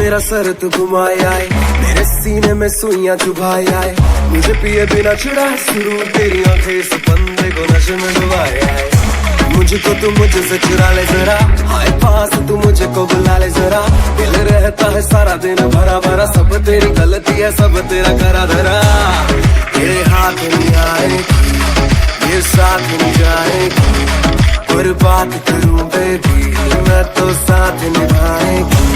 मेरा सर तू घुमाए आए, मेरे सीने में सुइयां चुभाए आए, मुझे पिए बिना छुड़ा शुरू तेरी आंखें इस बंदे को नशे में डुबाए आए। मुझको तू मुझसे चुरा ले जरा, आए पास तू मुझे को बुला ले जरा, दिल रहता है सारा दिन भरा भरा, सब तेरी गलती है सब तेरा करा धरा। ये हाथ नहीं आएगी, ये साथ नहीं जाएगी, और बात करूं बेबी मैं तो साथ निभाएगी।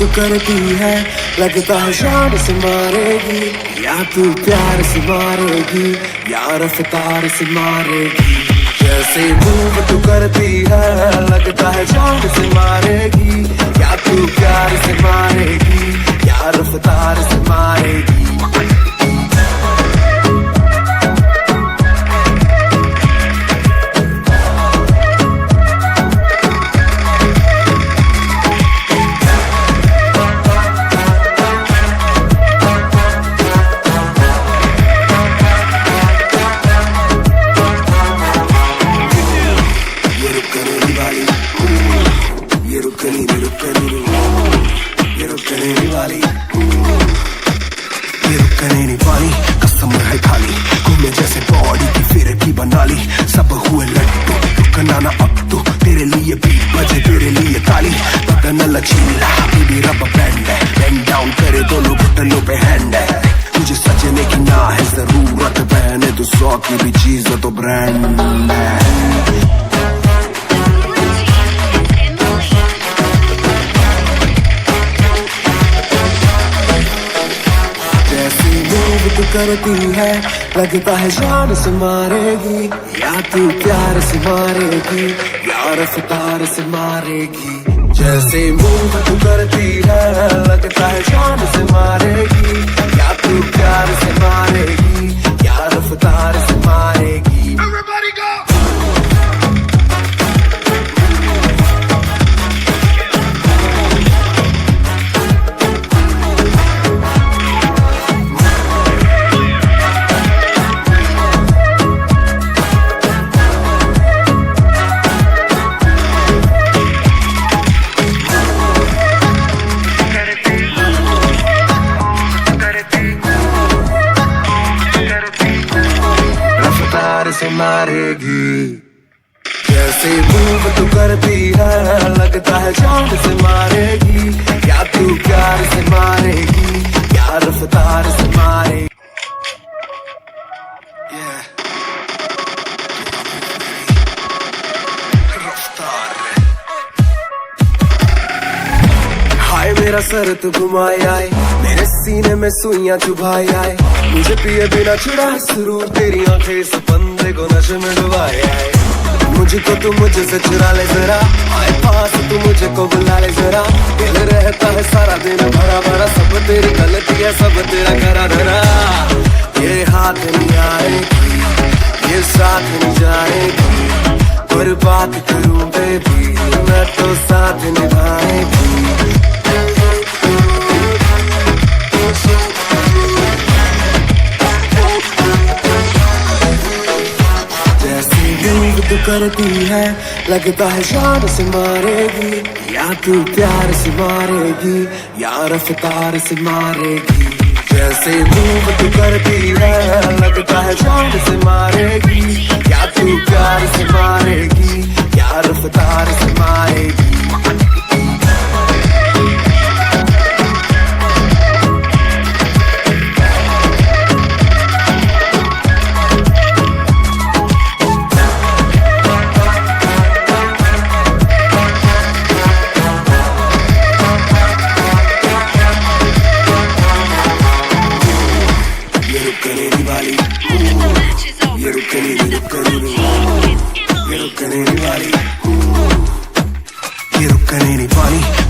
तू करती है लगता है शान से मारेगी, या तू प्यार से मारेगी या रफ्तार से मारेगी। जैसे मूव तू करती है लगता है शान से मारेगी, या तू प्यार से मारेगी या रफ्तार से मारेगी। कसम है खाली घूमे जैसे बॉडी की फिर की बना ली, सब हुए लट्टू रुकना ना अब तो, तेरे लिए बीट बजे तेरे लिए ताली, बदन लचीला बेबी रब बैंड है, बेंड डाउन करे दोनों घुटनों पे हैंड है, मुझे सजने की ना है जरूरत, पहने तो 100 की भी चीज तो ब्रांड है। तू करती है लगता है जान से मारेगी, या तू प्यार से मारेगी या रफ्तार से मारेगी। जैसे मूव तू करती है लगता है जान से मारेगी, या तू प्यार से मारेगी या रफ्तार से मारेगी। Everybody go! से मारेगी, जैसे मूव तू करती है लगता है जान से मारेगी, या तू प्यार से मारेगी या रफ्तार से मारेगी। हाय मेरा सर तू घुमाए आए, मेरे सीने में सुइयां चुभाए आए, मुझे पिए बिना छुड़ा शुरू तेरी आंखें इस बंदे को नशे में डुबाए आए। मुझको तू मुझसे चुरा ले जरा, आए पास तू मुझे को बुला ले जरा, दिल रहता है सारा दिन भरा भरा, सब तेरी गलती है सब तेरा करा धरा। ये हाथ नहीं आएगी, ये साथ नहीं जाएगी, और बात करूं बेबी मैं तो साथ निभाएगी। तू करती है लगता है शान से मारेगी, या तू प्यार से मारेगी या रफ्तार से मारेगी। जैसे मूव तू करती है लगता है शान से मारेगी, या तू प्यार से मारेगी या रफ्तार से मारेगी।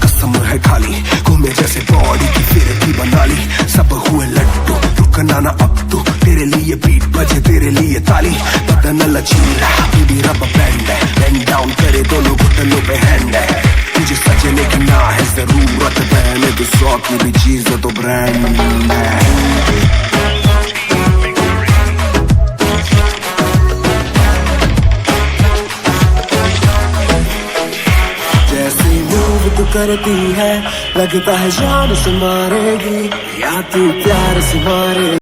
कसम है खाली घूमे जैसे बॉडी की फिर की बना ली, सब हुए लट्टू रुकना ना अब तो, तेरे लिए बीट बजे तेरे लिए ताली, बदन लचीला बेबी रब बैंड है, बेंड डाउन करे दोनों घुटनों पे हैंड है, मुझे सजने की ना है जरूरत, पहने तो 100 की भी चीज तो ब्रांड है। तू करती है लगता है जान से मारेगी या तू प्यार से मारे